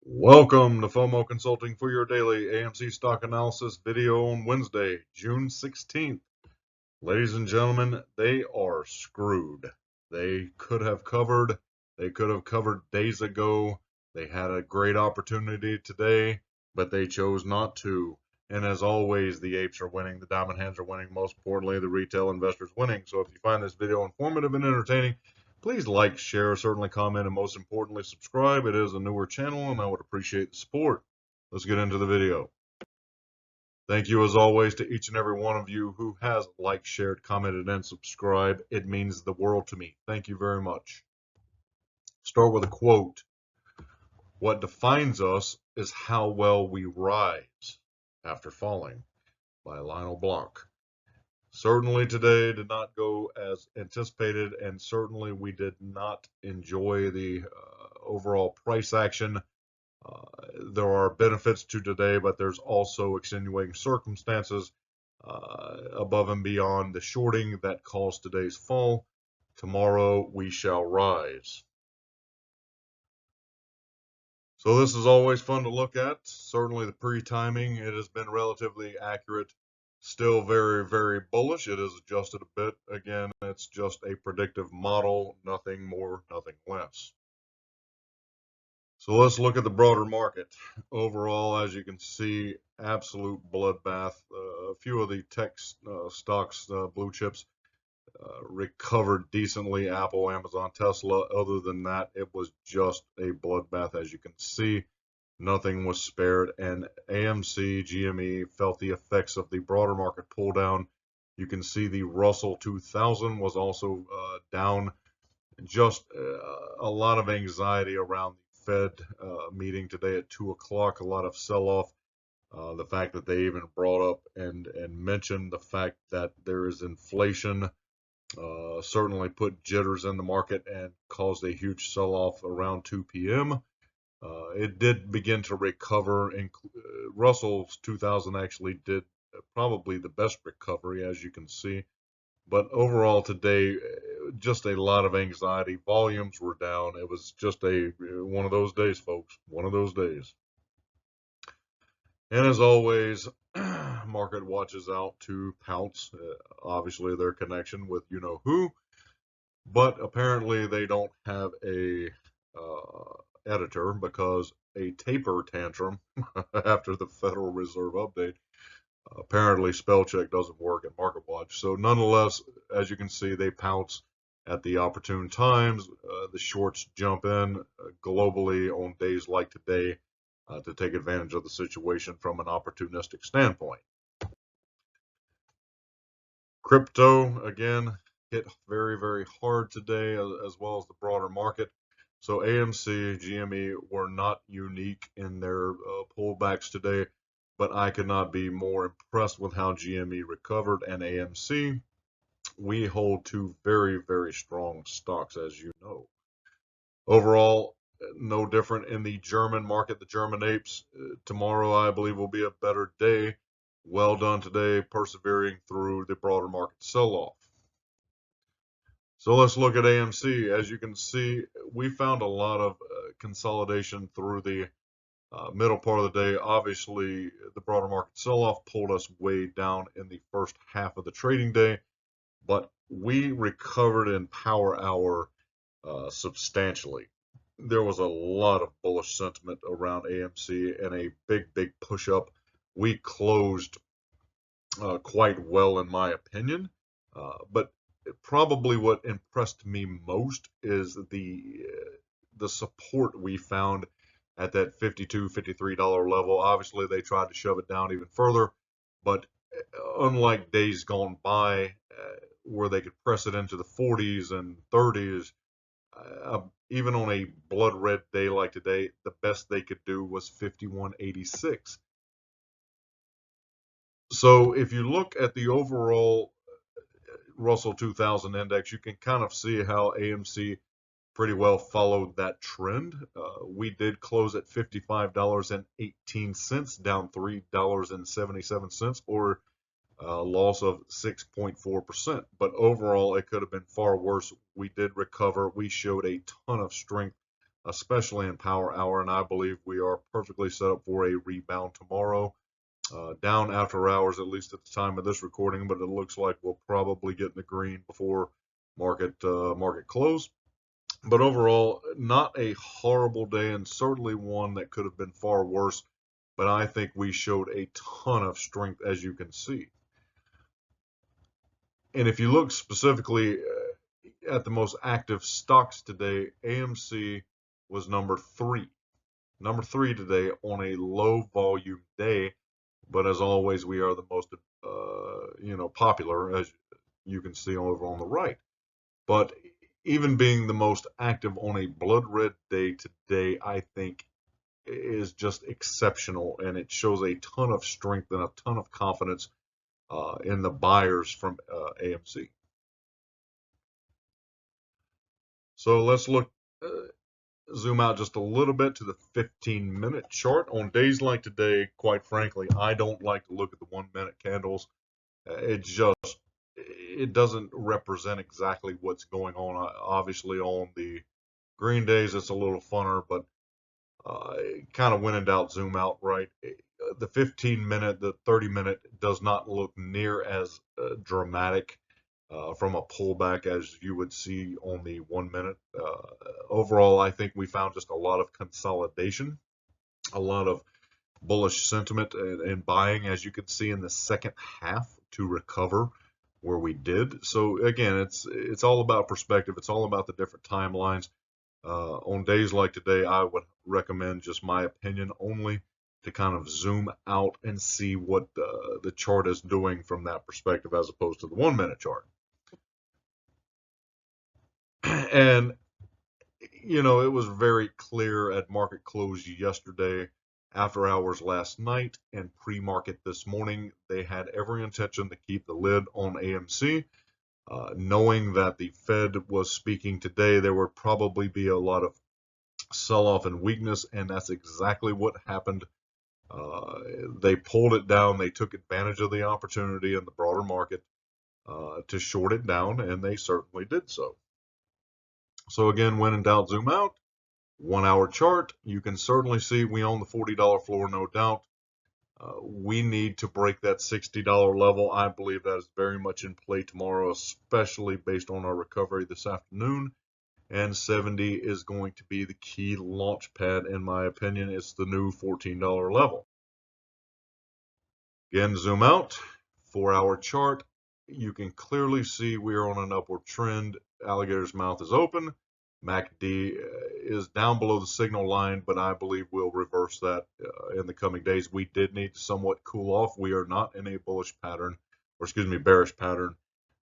Welcome to FOMO Consulting for your daily AMC stock analysis video on Wednesday, June 16th. Ladies and gentlemen, they are screwed. They could have covered days ago. They had a great opportunity today, but they chose not to. And as always, the apes are winning, the diamond hands are winning, most importantly, the retail investors winning. So if you find this video informative and entertaining, please like, share, certainly comment, and most importantly, subscribe. It is a newer channel, and I would appreciate the support. Let's get into the video. Thank you, as always, to each and every one of you who has liked, shared, commented, and subscribed. It means the world to me. Thank you very much. Start with a quote. What defines us is how well we rise after falling, by Lionel Block. Certainly today did not go as anticipated, and certainly we did not enjoy the overall price action. There are benefits to today, but there's also extenuating circumstances above and beyond the shorting that caused today's fall. Tomorrow we shall rise. So this is always fun to look at. Certainly the pre-timing, it has been relatively accurate. Still very, very bullish. It is adjusted a bit. Again, it's just a predictive model, nothing more, nothing less. So let's look at the broader market. Overall, as you can see, absolute bloodbath. A few of the tech stocks, blue chips, recovered decently. Apple, Amazon, Tesla. Other than that, it was just a bloodbath, as you can see. Nothing was spared, and AMC, GME felt the effects of the broader market pull down. You can see the Russell 2000 was also down. Just a lot of anxiety around the Fed meeting today at 2 o'clock, a lot of sell-off. The fact that they even brought up and mentioned the fact that there is inflation certainly put jitters in the market and caused a huge sell-off around 2 p.m. It did begin to recover, and Russell's 2000 actually did probably the best recovery, as you can see. But overall today, just a lot of anxiety. Volumes were down. It was just one of those days, folks. One of those days. And as always, market watches out to pounce. Obviously, their connection with you-know-who. But apparently, they don't have a editor, because a taper tantrum after the Federal Reserve update. Apparently, spell check doesn't work at MarketWatch. So nonetheless, as you can see, they pounce at the opportune times. The shorts jump in globally on days like today to take advantage of the situation from an opportunistic standpoint. Crypto, again, hit very, very hard today, as well as the broader market. So AMC, GME were not unique in their pullbacks today, but I could not be more impressed with how GME recovered, and AMC. We hold two very, very strong stocks, as you know. Overall, no different in the German market. The German apes, tomorrow I believe will be a better day. Well done today, persevering through the broader market sell-off. So let's look at AMC. As you can see, we found a lot of consolidation through the middle part of the day. Obviously, the broader market sell-off pulled us way down in the first half of the trading day, but we recovered in power hour substantially. There was a lot of bullish sentiment around AMC and a big, big push up. We closed quite well, in my opinion, but probably what impressed me most is the support we found at that $52, $53 level. Obviously, they tried to shove it down even further, but unlike days gone by where they could press it into the 40s and 30s, even on a blood red day like today, the best they could do was 51.86. So if you look at the overall Russell 2000 index, you can kind of see how AMC pretty well followed that trend. We did close at $55.18, down $3.77, or a loss of 6.4%. But overall, it could have been far worse. We did recover. We showed a ton of strength especially in power hour, and I believe we are perfectly set up for a rebound tomorrow. Down after hours, at least at the time of this recording, but it looks like we'll probably get in the green before market close. But overall, not a horrible day, and certainly one that could have been far worse. But I think we showed a ton of strength, as you can see. And if you look specifically at the most active stocks today, AMC was number three today on a low volume day. But as always, we are the most popular, as you can see over on the right. But even being the most active on a blood red day today, I think is just exceptional, and it shows a ton of strength and a ton of confidence in the buyers from AMC. So let's zoom out just a little bit to the 15-minute chart. On days like today, quite frankly, I don't like to look at the 1-minute candles. It doesn't represent exactly what's going on. Obviously, on the green days, it's a little funner, but kind of when in doubt, zoom out, right? The 15-minute, the 30-minute does not look near as dramatic from a pullback as you would see on the 1-minute. Overall, I think we found just a lot of consolidation, a lot of bullish sentiment and buying, as you can see in the second half, to recover where we did. So again, it's all about perspective. It's all about the different timelines. On days like today, I would recommend, just my opinion only, to kind of zoom out and see what the chart is doing from that perspective, as opposed to the 1-minute chart. And it was very clear at market close yesterday, after hours last night, and pre-market this morning, they had every intention to keep the lid on AMC. Knowing that the Fed was speaking today, there would probably be a lot of sell-off and weakness, and that's exactly what happened. They pulled it down. They took advantage of the opportunity in the broader market to short it down, and they certainly did so. So again, when in doubt, zoom out. 1-hour chart, you can certainly see we own the $40 floor, no doubt. We need to break that $60 level. I believe that is very much in play tomorrow, especially based on our recovery this afternoon. And 70 is going to be the key launch pad, in my opinion. It's the new $14 level. Again, zoom out. 4-hour chart. You can clearly see we are on an upward trend. Alligator's mouth is open. MACD is down below the signal line, but I believe we'll reverse that in the coming days. We did need to somewhat cool off. We are not in a bearish pattern.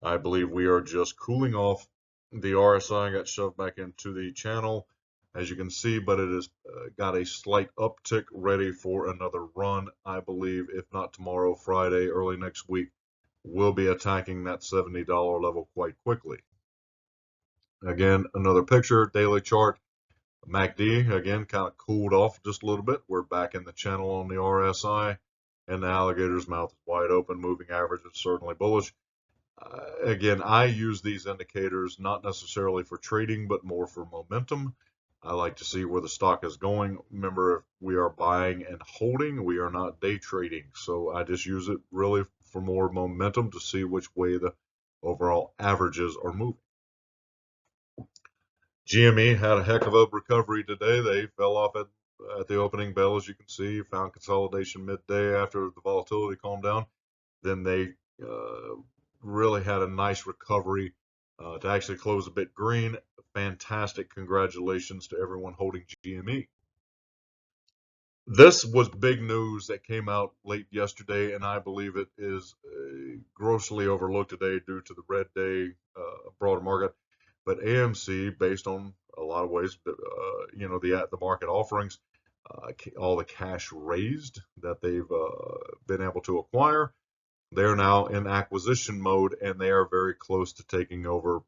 I believe we are just cooling off. The RSI got shoved back into the channel, as you can see, but it has got a slight uptick, ready for another run. I believe, if not tomorrow, Friday, early next week, we'll be attacking that $70 level quite quickly. Again, another picture, daily chart. MACD, again, kind of cooled off just a little bit. We're back in the channel on the RSI, and the alligator's mouth is wide open. Moving average is certainly bullish. Again, I use these indicators not necessarily for trading, but more for momentum. I like to see where the stock is going. Remember, if we are buying and holding, we are not day trading. So I just use it really for more momentum to see which way the overall averages are moving. GME had a heck of a recovery today. They fell off at the opening bell, as you can see, found consolidation midday after the volatility calmed down. Then they really had a nice recovery to actually close a bit green. Fantastic. Congratulations to everyone holding GME. This was big news that came out late yesterday, and I believe it is grossly overlooked today due to the red day broader market. But AMC, based on a lot of ways, the market offerings, all the cash raised that they've been able to acquire, they're now in acquisition mode, and they are very close to taking over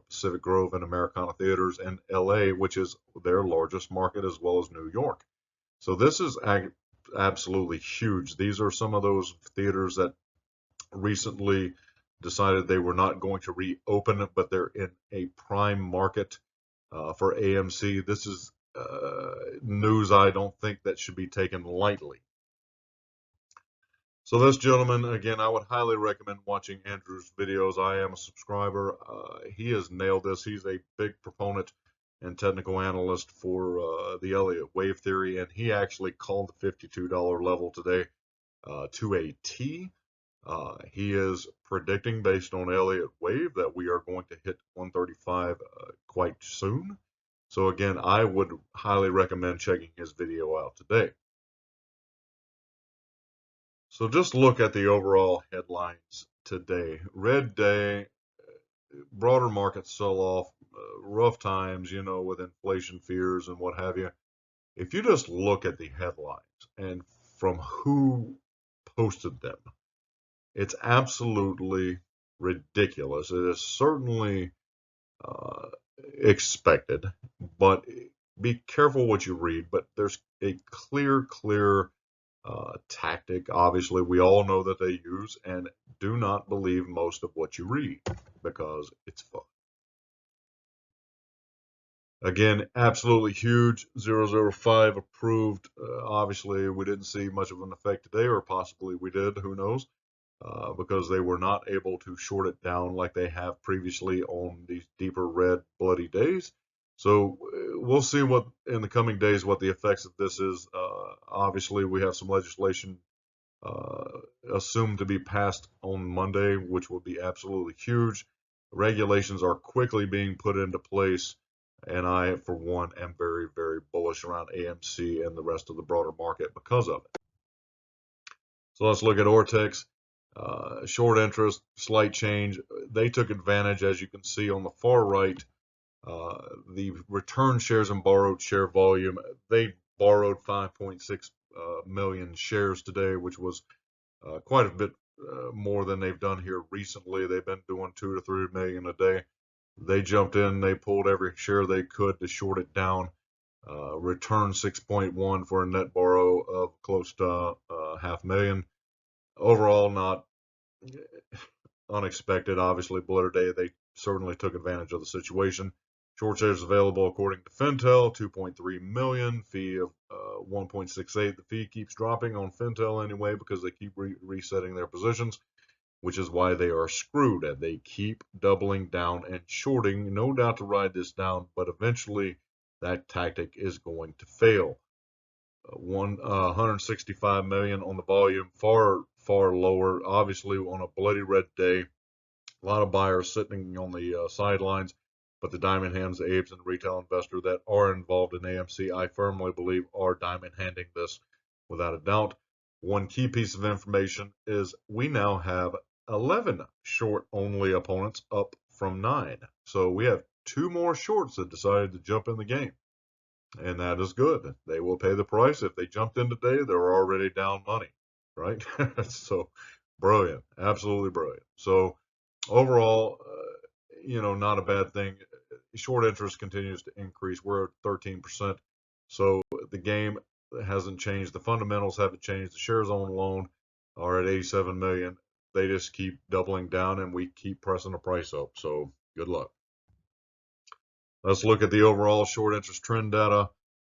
Pacific Grove and Americana Theaters and LA, which is their largest market, as well as New York. So this is absolutely huge. These are some of those theaters that recently decided they were not going to reopen, but they're in a prime market for AMC. This is news I don't think that should be taken lightly. So this gentleman, again, I would highly recommend watching Andrew's videos. I am a subscriber. He has nailed this. He's a big proponent and technical analyst for the Elliott wave theory, and he actually called the $52 level today to a T. He is predicting, based on Elliott wave, that we are going to hit 135 quite soon. So again, I would highly recommend checking his video out today. So just look at the overall headlines today. Red day, broader market sell-off, rough times, with inflation fears and what have you. If you just look at the headlines and from who posted them, it's absolutely ridiculous. It is certainly expected, but be careful what you read. But there's a clear tactic, obviously, we all know that they use, and do not believe most of what you read because it's fun. Again, absolutely huge. 005 approved. Obviously, we didn't see much of an effect today, or possibly we did. Who knows? Because they were not able to short it down like they have previously on these deeper red bloody days. So we'll see what in the coming days what the effects of this is. Obviously, we have some legislation assumed to be passed on Monday, which will be absolutely huge. Regulations are quickly being put into place, and I, for one, am very bullish around AMC and the rest of the broader market because of it. So let's look at Ortex. Short interest, slight change. They took advantage, as you can see on the far right, the return shares and borrowed share volume. They borrowed 5.6 million shares today, which was quite a bit more than they've done here recently. They've been doing 2 to 3 million a day. They jumped in, they pulled every share they could to short it down. Return 6.1 for a net borrow of close to half million. Overall, not unexpected. Obviously, Blitter Day, they certainly took advantage of the situation. Short shares available according to Fintel, 2.3 million, fee of 1.68. The fee keeps dropping on Fintel anyway because they keep resetting their positions, which is why they are screwed, and they keep doubling down and shorting, no doubt to ride this down, but eventually that tactic is going to fail. 165 million on the volume, far lower. Obviously, on a bloody red day, a lot of buyers sitting on the sidelines, but the diamond hands, the apes, and the retail investor that are involved in AMC, I firmly believe, are diamond handing this without a doubt. One key piece of information is we now have 11 short-only opponents, up from 9. So we have 2 more shorts that decided to jump in the game. And that is good. They will pay the price. If they jumped in today, they're already down money, right? So brilliant, absolutely brilliant. So overall, not a bad thing. Short interest continues to increase. We're at 13%. So the game hasn't changed. The fundamentals haven't changed. The shares on loan are at 87 million. They just keep doubling down, and we keep pressing the price up. So good luck. Let's look at the overall short interest trend data.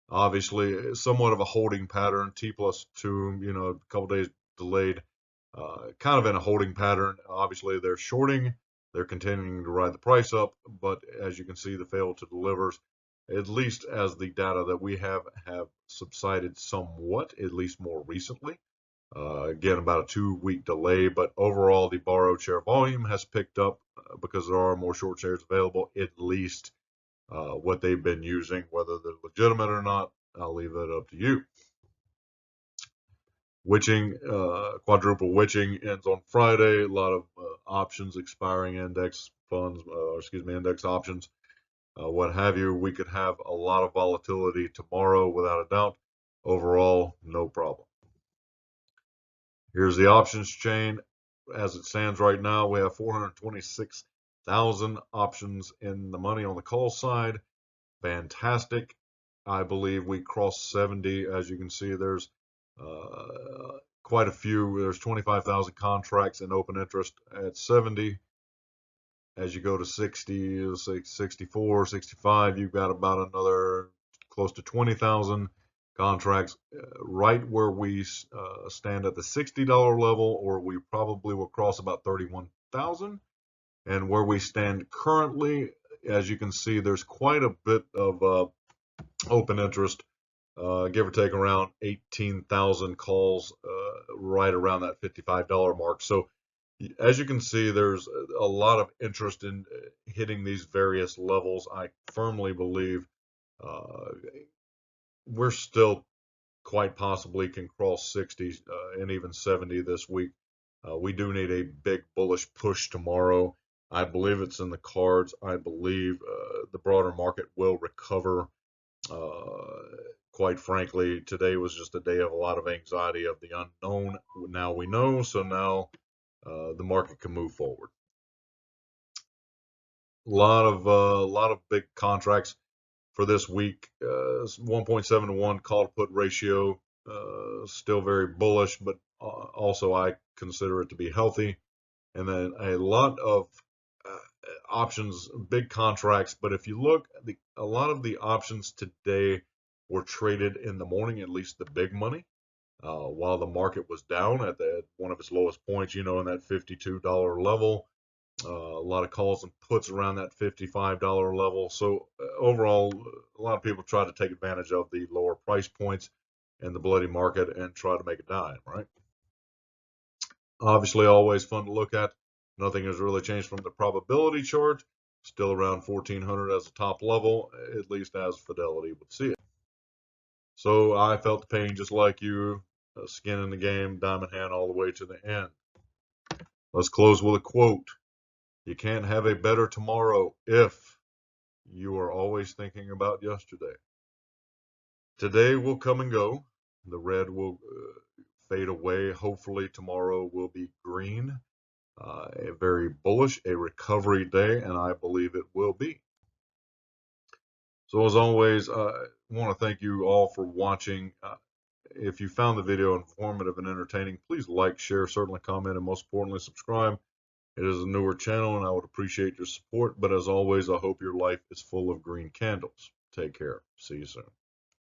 Obviously, somewhat of a holding pattern. T+2, a couple days delayed. Kind of in a holding pattern. Obviously, they're shorting. They're continuing to ride the price up, but as you can see, the fail to delivers, at least as the data that we have subsided somewhat, at least more recently. Again, about a 2-week delay, but overall, the borrowed share volume has picked up because there are more short shares available, at least what they've been using. Whether they're legitimate or not, I'll leave that up to you. Witching, quadruple witching ends on Friday. A lot of options expiring, index funds, index options, what have you. We could have a lot of volatility tomorrow without a doubt. Overall, no problem. Here's the options chain. As it stands right now, we have 426,000 options in the money on the call side. Fantastic. I believe we crossed 70. As you can see, there's quite a few. There's 25,000 contracts in open interest at 70. As you go to 60, 64, 65, you've got about another close to 20,000 contracts, right where we stand at the $60 level, or we probably will cross about 31,000. And where we stand currently, as you can see, there's quite a bit of open interest, give or take around 18,000 calls, right around that $55 mark. So as you can see, there's a lot of interest in hitting these various levels. I firmly believe we're still quite possibly can cross 60 and even 70 this week. We do need a big bullish push tomorrow. I believe it's in the cards. I believe the broader market will recover. Quite frankly, today was just a day of a lot of anxiety of the unknown. Now we know, so now the market can move forward. A lot of big contracts for this week. 1.7 to 1 call to put ratio, still very bullish, but also I consider it to be healthy. And then a lot of options, big contracts. But if you look, a lot of the options today were traded in the morning, at least the big money, while the market was down at one of its lowest points, in that $52 level. A lot of calls and puts around that $55 level. So overall, a lot of people try to take advantage of the lower price points in the bloody market and try to make a dime, right? Obviously, always fun to look at. Nothing has really changed from the probability chart. Still around 1400 as a top level, at least as Fidelity would see it. So I felt the pain just like you, skin in the game, diamond hand all the way to the end. Let's close with a quote. You can't have a better tomorrow if you are always thinking about yesterday. Today will come and go. The red will fade away. Hopefully tomorrow will be green. A very bullish, a recovery day, and I believe it will be. So as always, I want to thank you all for watching. If you found the video informative and entertaining, please like, share, certainly comment, and most importantly, subscribe. It is a newer channel, and I would appreciate your support. But as always, I hope your life is full of green candles. Take care. See you soon.